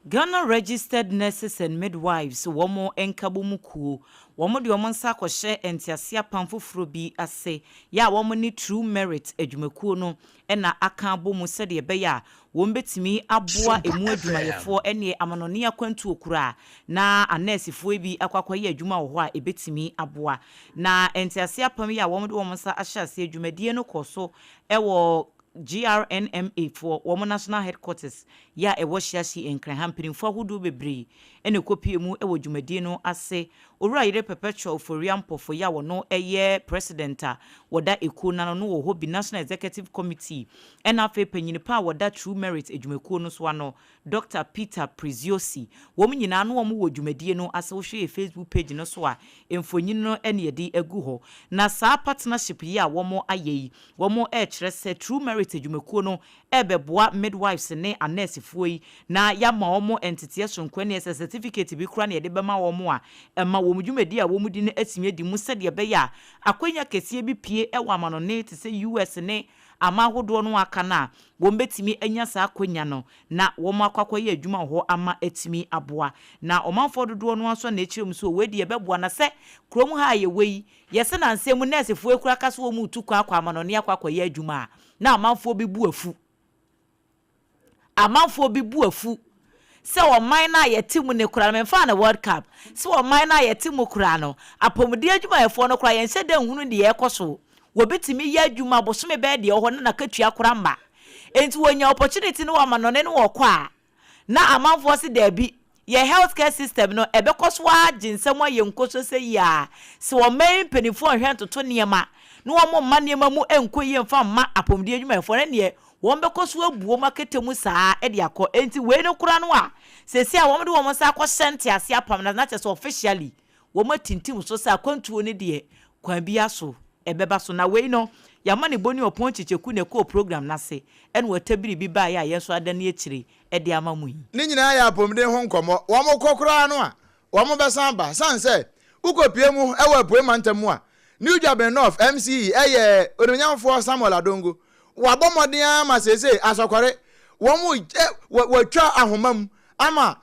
Ghana registered nurses and midwives womo enkabumuku womo de womo nsa akɔhye entiase apam foforo bi ase ya womo ni true merit adwumakuo no na aka abomu sɛde be ya won betimi aboa emu adwumayefo ene amanoni akwantu okura na anesifo bi akwakwaye adwuma wo ho a ebetimi aboa na entiase apam ya womo de womo nsa ahyase adwumadie no kɔso ɛwɔ GRNMA for woman national headquarters ya ewo hyiashi enkran mpinfo ahodo bebre ene kopie mu ewo dwumadie no ase owura yire perpetual for Riampofo ya wono eye presidenta woda eko na no wo hobi national executive committee ena fe panyini pa woda true merit edwumekuo no so ano Dr. Peter Preziosi wo nyina no wo wo dwumadie no ase wo hwe Facebook page no so a emfonyin no ene yedi egu ho na saa partnership ya wo mo ayeyi wo mo kyerɛ sɛ true merit edwumekuo no ebeboa midwives ne anesifo yi na ya ma wo mo entity sonko ne certificate bi kura na yede bema wo mo a ema wo dwumadi a wo mu di ne atimi di mu sɛ de be ya akwanya kɛseɛ bi pie ɛwɔ amanone te sɛ US ne ama hodo no aka na wo betimi anya saa akwanya no na wo mo akwakoye adwuma ho ama atimi aboa na omanfo dodo no aso na ekyirem so we de beboa na sɛ krom ha ye wei yɛse na nsɛm nursefo ekura kaso wo mu tukwa akwa amanone akwakoye adwuma na amanfo bi bu afu se o man na yeti mu ne kura me fa na World Cup se o man na yeti mu kura no apomudi adwuma yefo no kura yen se dan hunu de yekoso wo betimi ya adwuma bosome be de ho na katua kura mba enti wonya opportunity no amanone no wo kwa na amanfo se da bi ye healthcare system no ebekoso wa ginsem aye nkoso se ya se o man penifo hwe ntoto niema no wo mo niema mu enkoyi mfa ma apomudi adwuma yefo ne won bekoso abuo maketemu saa e de akọ enti we no kura no a sesi a won de won sa akọ sente ase apam na che so officially won matintim so sa kwantuo ne de kwan bia so ebeba so na we no ya ma ne boni opon chicheku ne ko program na se ene watabiri bi ba ya yeso adane ekire e de amamu yi ni nyina ya apomde ho nkomo won mo kokura no a won mo besan ba san se ukopie mu e wa pue mantamu a New Japan North MCE eye ononyamfo Samuel Adongo wabomoden ama sese asokore wotwa ahomam ama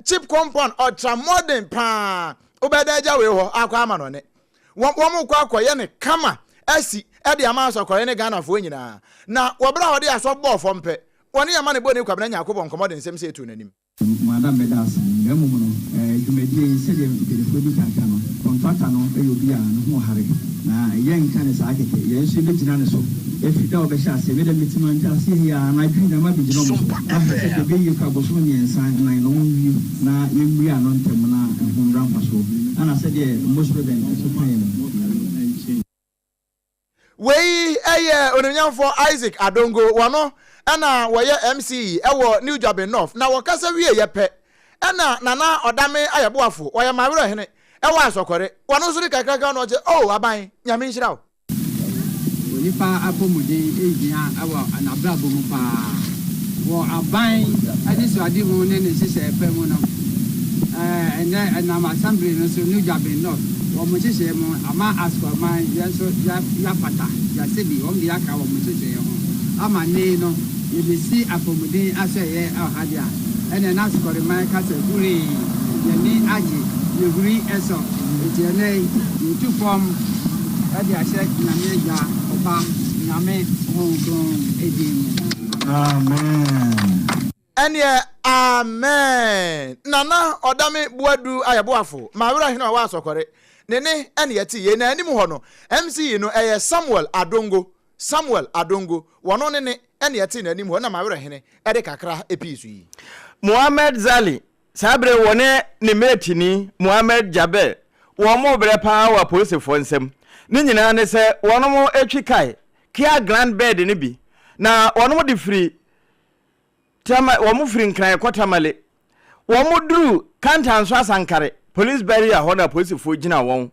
chip compound ultra modern pa obedaja we ho akwa ama no ne wom kwa akoye ne kama asi e de ama asokore ne Ghana fo nyina na wobra ho de asobbo fompe woni ama ne boni kwabena nyakobon komode nsem se etu nanim madam bedas nemu no dwumadi se de telefoni kaka no fata no eyobi a no ho hare na yen kan sa akeke yen so begina ne so efida obehya ase me dem mitima nta ase ya na dwina ma begina mo so be yi ka boso nyensa na no wi na yemri ano ntem na ho ran paso ana se de most president so pan no wei ononyamfo Isaac Adongo wano ana woye MC ewo New Job North na wakasa wie yepe ana nana odame ayeboafo woye mawero hene ewo asokore wano so kakaka no je aban nyame nhirawo onipa apomode ejia awa anabra bomu pa wo aban adiso adihu ne sise epe mu no ene na assembly no so New Job North wo mo sise mu ama asko man yenso ya pata ya sebi wo ndi aka wo mo sise ho ama ne no yebisi apomode aseye ahadia ene na asko man ka se guri yemi aji yeguri eso etiene youtube form adi ashe nyame ya oba nyame hongon edin amen ene amen nana odame buadu ayeboafo mawura hina wa asokore nene ene yeti ye na anim ho no MC no Samuel Adongo wono nene ene yeti na anim ho na mawura hene ede kakra episu yi Muhammad Zali sabre wone ne metini Muhammad Jabel wo mo bre pa wa police fo nsem ni nyina ne se wono mo etwi kai kia grand bed ne bi na wono mo di free tama wo mo free nkran kotamale wo mo duru kanta nso asankare police barrier ho na police fo gina won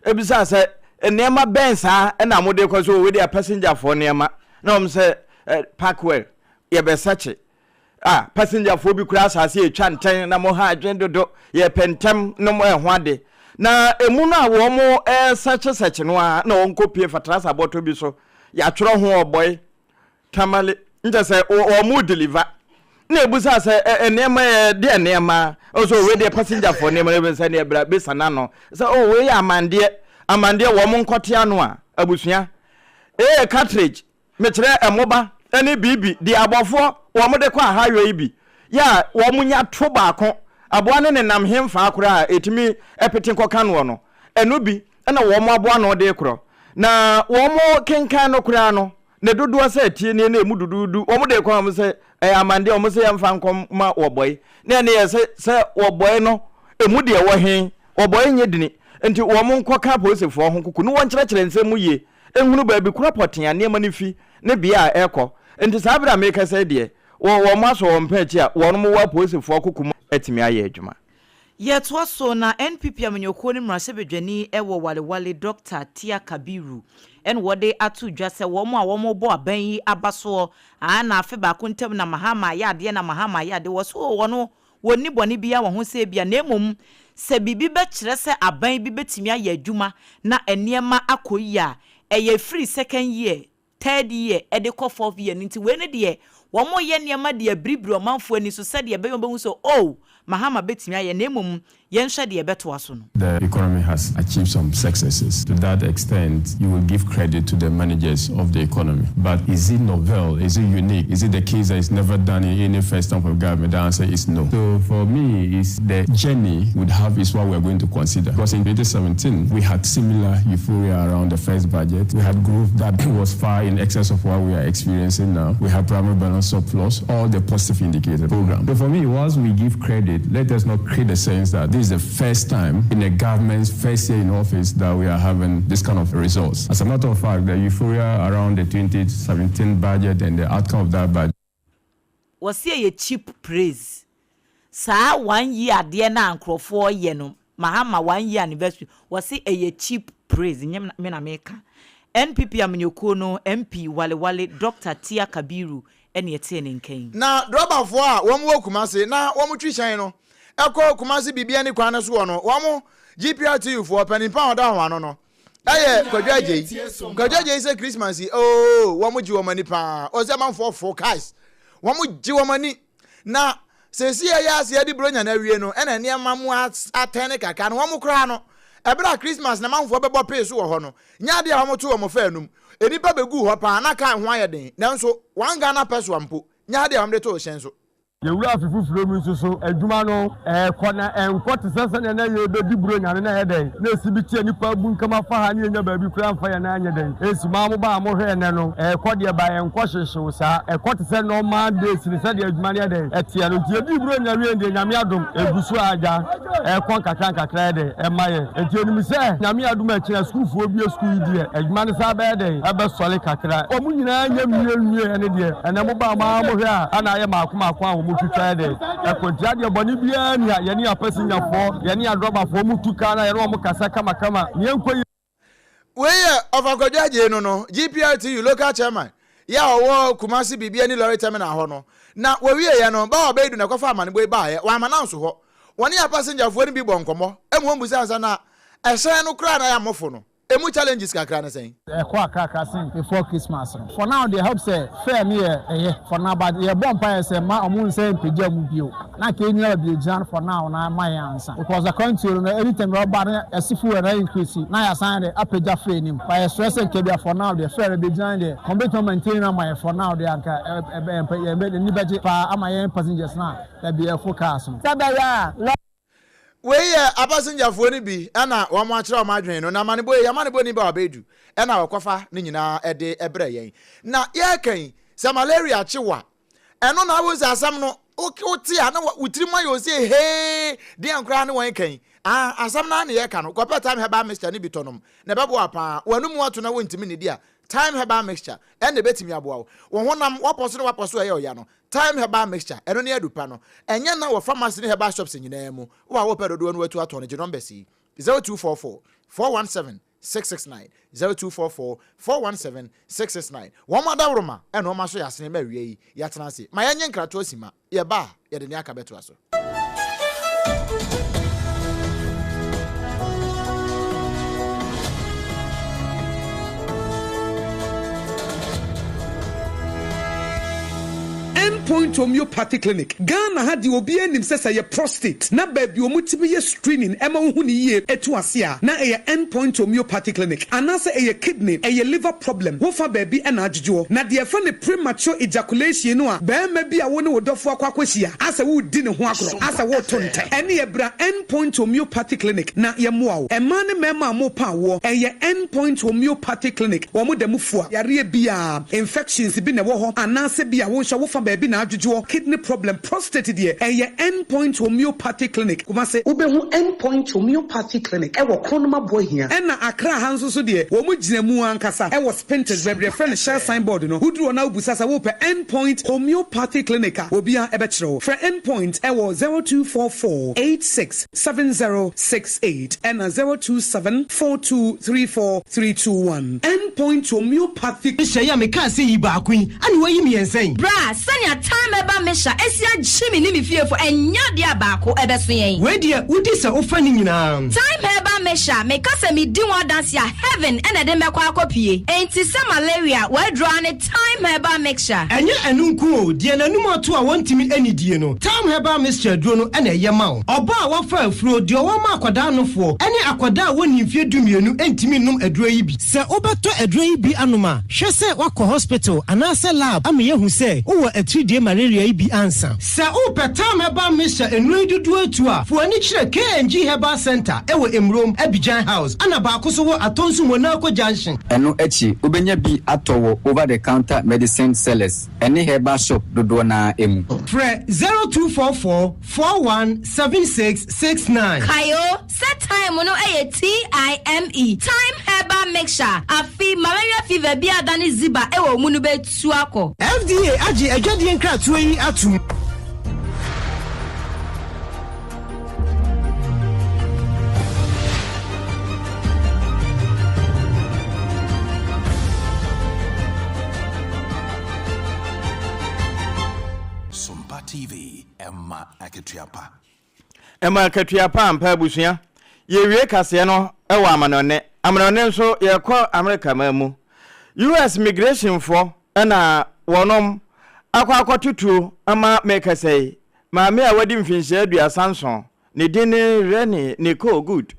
ebisa se enema bensa na mo de kwaso we dia passenger fo nema na om se parkwell ye be search passenger fo bi kura asase etwa nten na mo ha adwen dodo ye pentem no mo ehwo ade na emu no a wo mo search no a na won kopie fatrasa boto bi so ya tworo ho oboy tamale nje se o mo deliver na ebusa se enema de enema also we de passenger fo nema be se na ebra be sana no se we amande wo mo nkote ano a abusua cartridge me kire emoba ene bibi di abofo wo mo de kwa highway bi ya wo mo nya to baako aboa ne nam hemfa akora etimi epete nkoka no no eno bi na wo mo aboa no de kro na wo mo kenkan no kora no ne dodo se tie ne emu dududu wo mo de kwa mo se amande wo mo se yemfa nkom ma wo boy ne ye se wo boy no emu de wo hen wo boy nye dini enti wo mo nkoka police fo ho kuku no won kyerɛkyerɛ nsɛm ye ehunu ba bi kura potia ne ma ne fi ne bia ekɔ enti sabra make say de wo maso wo mpachi a wo no wa police fo kuku etimi aye adwuma yeto so na NPP amanyoko ne mrase bedwani ewo walewale Dr. Tia Kabiru en wode atu dwa se wo mo a wo mo bo aban yi abaso na afe ba ko ntem na mahama ya de na mahama ya de wo so wo no woni bone bia wo ho se bia na emom se bibi be kire se aban bi betimi aye adwuma na eniema akoyi a eye free second year third year ede ko fourth year nti we ne de wo mo ye niema de abribro manfo ani so se de be yomba hu so mahama betimi aye na emom yen hwe de beto aso no. The economy has achieved some successes. To that extent, you will give credit to the managers of the economy. But is it novel? Is it unique? Is it the case that is never done in any first term of government? The answer is no. So for me, is the journey would have is what we are going to consider. Because in 2017, we had similar euphoria around the first budget. We had growth that was far in excess of what we are experiencing now. We have primary balance surplus, all the positive indicator program. So for me, once we give credit, let us not create the sense that this is the first time in a government's first year in office that we are having this kind of results. As a matter of fact, the euphoria around the 2017 budget and the outcome of that budget was a cheap praise. Sa 1 year de na ankrofo ye no mahama 1 year anniversary was a cheap praise nyem me na meka. NPP amanyoko no MP walewale Dr. Tia Kabiru ene yete ne nkan na droba fo a wo mo kumase na wo mo twishan no ekọ kumase bibia ne kwan so no wo mo GPRT fo panimpa oda ho ano no aye kwadwaje se Christmas wo mo ji wo mani pa o se man for guys wo mo ji wo mani na sesi ya ase di bronya na wie no ena ne mamu atene kaka no wo mo kra no ebra Christmas na manfo bebo pay so wo ho no nya de ho mo to wo mo fa anum enipa begu ho pa na kan ho ayeden nanso wan Ghana peso ampo nya de ho de to hyen so yewura afifufuro mu nso so adwuma no kɔna ɛnkɔ te sɛ sɛnea na yɛbɛdi buro nyane na yɛdɛn na esi bi tie nipa bu nkama fa ha ne yɛnya baabi kura mfa yɛ na anyɛ dɛn esi ma mo ba mo hwɛ ne no ɛkɔ deɛ ba ɛnkɔ hyehyew saa ɛkɔ te sɛ normal days ne sɛ deɛ adwuma ne yɛdɛn ɛteɛ no nti yɛdi buro nyawe deɛ nyame adom egusu agya ɛkɔ nkakra yɛdɛn ɛma yɛ nti onim sɛ nyame adom akyina skuulfoɔ bi skuul deɛ adwuma ne saa bɛyɛ dɛn ɛbɛsɔle kakra ɔmo nyinaa nyɛ mwie ɛne deɛ ɛnɛ mo ba ma mo hwɛ a ana ayɛ maako a wɔn mo twitwa yɛdɛn ɛkɔntia deɛ bɔne biara ni a yɛne apasinyafoɔ yɛne adrɔbafoɔ mu tu ka na yɛne wɔn kasa kamakama ne yɛnkɔ yi weye ọfakọjọ no GPRTU local chairman ya ọwọ Kumasi bibia ni lorry terminal hɔ no na wɔwie ya no ba obedu na kɔfa amane boy ba yɛ wa amana nso hɔ wɔne ya passenger fo ni bi bɔ nkɔmɔ emu ho busa ansa na ɛhyɛn no kra na ya mofo no emu challenges kakra na sɛn ɛkɔ akrakra sin before Christmas for now they hope say fair me for now but ye bomb pa say ma omu nse mpagya mu bio na ka nyina bi gian for now na ma ya ansa because according to no anytime we ba asifu na increase na ya san de apagya free nim by stress and kebia for now the fair be gian de complete maintain na ma for now de anka ni budget pa ama passengers na be focus sabaya weye passenger fo ni bi ana wo mo akere o ma adwen no na mane boy ni ba obedu ena wakofa ni nyina ede ebre yen na ye kan se malaria chewa eno na wo asam no oti ana utiri ma yo se he de ankra ne won kan asam na ne ye kan no kopa time heba mixture ni bitonom na bebo apa wanu mu ato na wontimi ne dia time heba mixture ene betimi aboa wo honam waposo ye oya no time heba mixture eno ne adupa no enye na wo pharmacy ne heba shops nyina mu wo wo pedodo no watu ato ne je number si 0244 417 669 0244 417 669 wọ́n dawroma ene wọ́n so yasene ma wie yi yatena se ma yenye nkrato asima ye ba ye de ne aka beto aso Point homeopathy clinic Ghana had the obi anim sesa ye prostate na baby omutimi ye screening ema hu ni ye etu ase a na ye endpoint homeopathy clinic anase ye kidney ye liver problem wo fa baby na adjojo na de fa ne premature ejaculation no a ba ma bi a wo ne wodofo akwakwahia asa wo di ne ho agro asa wo to ntai ene ye bra endpoint homeopathy clinic na ye moa wo ema ne mema mo pa wo ye endpoint homeopathy clinic wo mo dem fua yare bia infections bi ne wo ho anase bia wo hwa wo fa baby na adwojo kidney problem prostate de endpoint homeopathy clinic kuma se ubehu endpoint homeopathy clinic wo kronoma bohia na akra hanso so de wo mu ginamu ankasa wo spintex bebre friend share signboard no huduro na ubusasa wo pe endpoint homeopathy clinic obia ebekiro for endpoint wo 0244 867068 and 0274234321 endpoint homeopathy sheya me ka se yi ba kun ani wayi mi ensen bra sanya time eba mesha esia jimi ni mi fie fo enya dia baako ebeso yen we dia udi se ofa ni nyina time eba mesha me ka se mi di one dance ya heaven ene de mekwa akopie enti se malaria we draw ne time eba mesha enye enunku o die nanum ato a wontimi ani die no time eba mesha duro no ene ye ma o oba a wafa afuro die wo ma akwada anofo ene akwada woni mfie dumienu entimi num aduro yi bi se obeto aduro yi bi anoma hwe se wakɔ hospital anase lab ame yehu se wo atridie malaria ibi ansa se upetam heba misha enui dudu atu a fo ani kire KNG Herbal Center ewo Emrom Abidjan House ana ba akoso wo atonsu Monaco Junction eno echi ubenya bi atowo over the counter medicine sellers eni herbal shop dodo na emu fre 0244 417669 kayo set time no TIME time herbal mixture afi malaria fever bi adani ziba ewo mu no betu akọ FDA agi ejadie nkratuo yi atum SOMPA TV Emma Akatuapa ampa busua yewie kase no ewa amanone nso yekɔ America mamu US immigration for na wonom akwa tutu ama make say maame a wadi mfinhye aduasa nson ne din Reni Nicole Good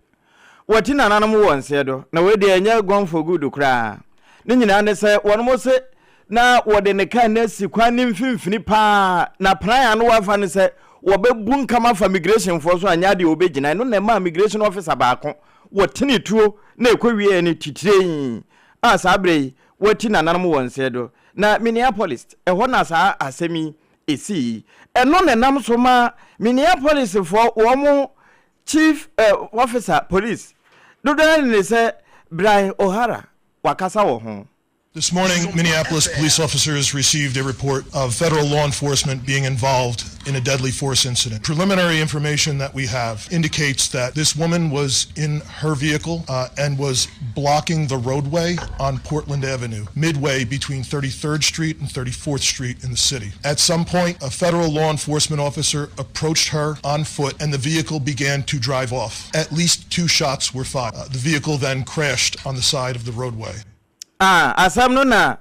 wati nananum wonse do na we de anya gon for good kra ne nyina ne se wonom se na wode ne kan na si kwan ne mfimfini pa na plan no wafa ne se wobebu nkama fa migration for so anya de obegina no na ma migration officer baako wotene tuo na ekowie ne titire asabre woti nananum wonse do na Minneapolis ho na sa asemi esi eno ne nam so ma Minneapolis for wo chief officer police do ne se Brian O'Hara wakasa wo ho. This morning, Minneapolis police officers received a report of federal law enforcement being involved in a deadly force incident. Preliminary information that we have indicates that this woman was in her vehicle and was blocking the roadway on Portland Avenue, midway between 33rd Street and 34th Street in the city. At some point, a federal law enforcement officer approached her on foot and the vehicle began to drive off. At least 2 shots were fired. The vehicle then crashed on the side of the roadway. Asam no na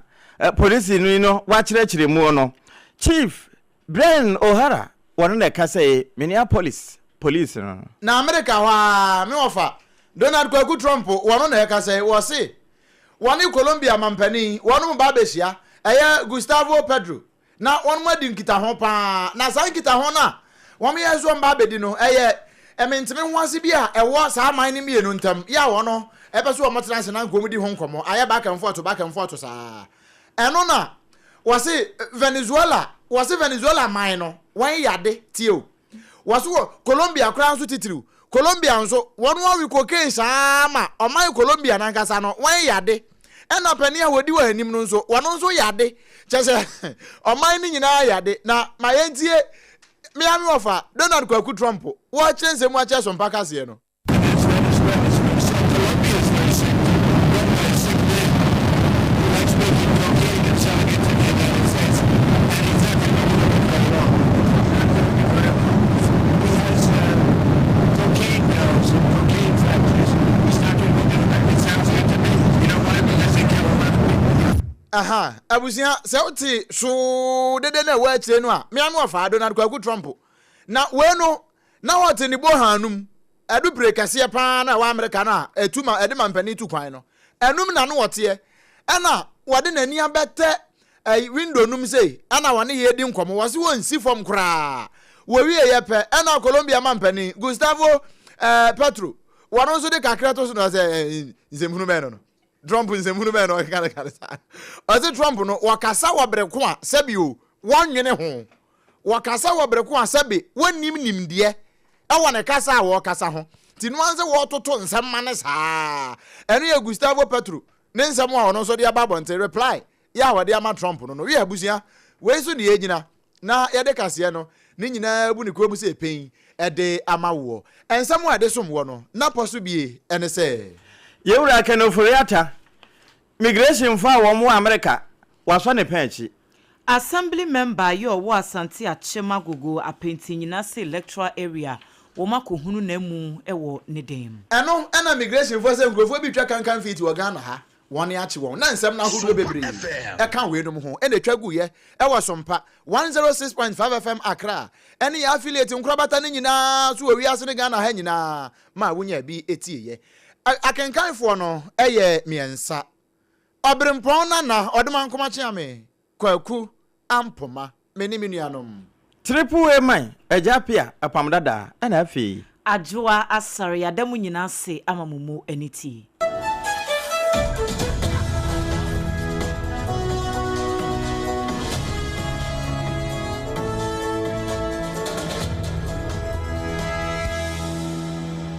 police no wachire mu no Chief Brian O'Hara wono na ka say Minneapolis police no na America wa me ofa Donald Kwaku Trump wono na ka say wo se woni Colombia mampani wono ba behia eye Gustavo Petro na wono madi nkita ho pa na san nkita ho na womo yeso mba bedi no eye ementime ho ase bia ewo sa man ni mienu ntam ya wono ebeso o motrans na nkomudi ho nkomo aye back and forth sa eno na wase Venezuela man no wan yade tio wase Colombia kran so titiriu Colombia nso wono wi cocaine sa ma o man Colombia na nkasa no wan yade ena pani a wodi wa hanim no nso wono nso yade chese o man ni nyina yade na mayentie Miami ofa Donald Kwaku Trump wo chense mu ache SOMPA kase no aha abusia se oti so dede na wa chire no a Miami ofa Donald Kwaku Trump na we no na wote ni bo hanum edu brekase pa na wa America na etuma edema mpani tu kwan no enum na no wote na wode nani abete window num sei ana wone ye di nkomo wose won si fom kra wo wie ye pe na Colombia mampani Gustavo Petro wono so de kakra to so na se nzemhunu me no Trump nzemhunu me no kana sa ose Trump no wakasa wobreko a sebio wonwene ho wakasa wobreko a sebe wonim nimde wone kasa a wo kasa ho tinu anze wo toto nsem mane saa eno ye Gustavo Petro ne nsem a wono so de ababonte reply ya wode ama Trump no wi abusia we so ne yegyina na ye de kase no ne nyina bu ne ko bu se pen de ama wo ensem a de som wo no na poso bie ene se yewura kanoforiata migration fa wo mu America waso ne penchi Assembly member yo wo Asante Achema Gogo apenti nyina se electoral area wo makohunu na mu ewo ne dem eno na migration for se nkrofo bi twa kankan fit wo Ghana ha woni achi won na nsem na hodo bebre e kan we dum ho ene twagu ye e wo SOMPA 106.5 FM Accra ene ya affiliate nkrobata ne nyina so wi ase ne Ghana ha nyina ma wonya bi etie ye akenkan fo no eye miensa obrempon na odema nkoma chiame Kwaku ampoma meni minuanom triple man ejapia APAM DADAA ana afi ADWOA ASARE adamu nyina se amamumu aniti